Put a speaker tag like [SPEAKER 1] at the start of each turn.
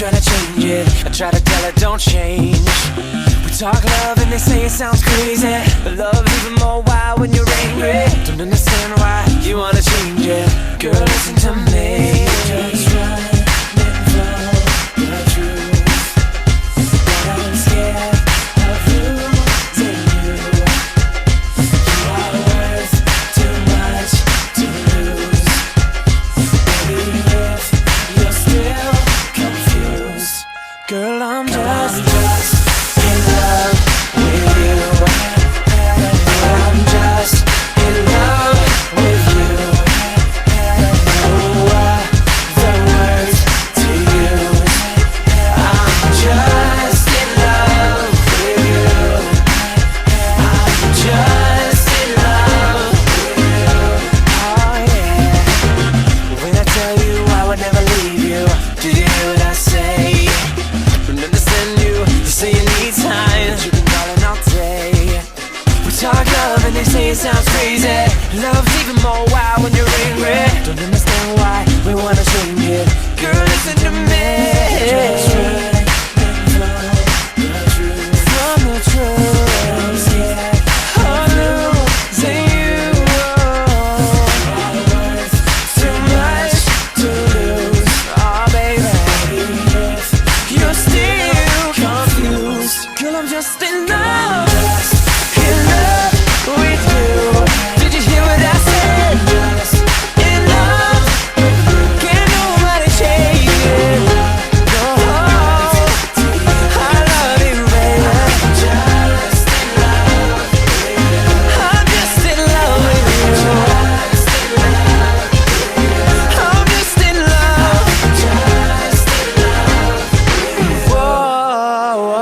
[SPEAKER 1] trying to change it. I try to tell her don't change. We talk love and they say it sounds crazy, but love's even more wild when you're angry. Don't understand why you wanna change it. Girl, listen to me. Just run and follow the truth. But I'm scared of losing you. You are worth too much to lose. Baby, if you're still confused, girl, I'm just in love with you. I'm just in love with you. Oh, the words to use. I'm just in love with you. I'm just in love with you. Oh yeah. When I tell you I would never leave you, do you hear what I say? Don't understand you, you say you need time. You've been calling all day. We talk love and they say it sounds crazy. Love's even more wild when you're angry. Don't understand why we wanna change it. Girl, listen to me.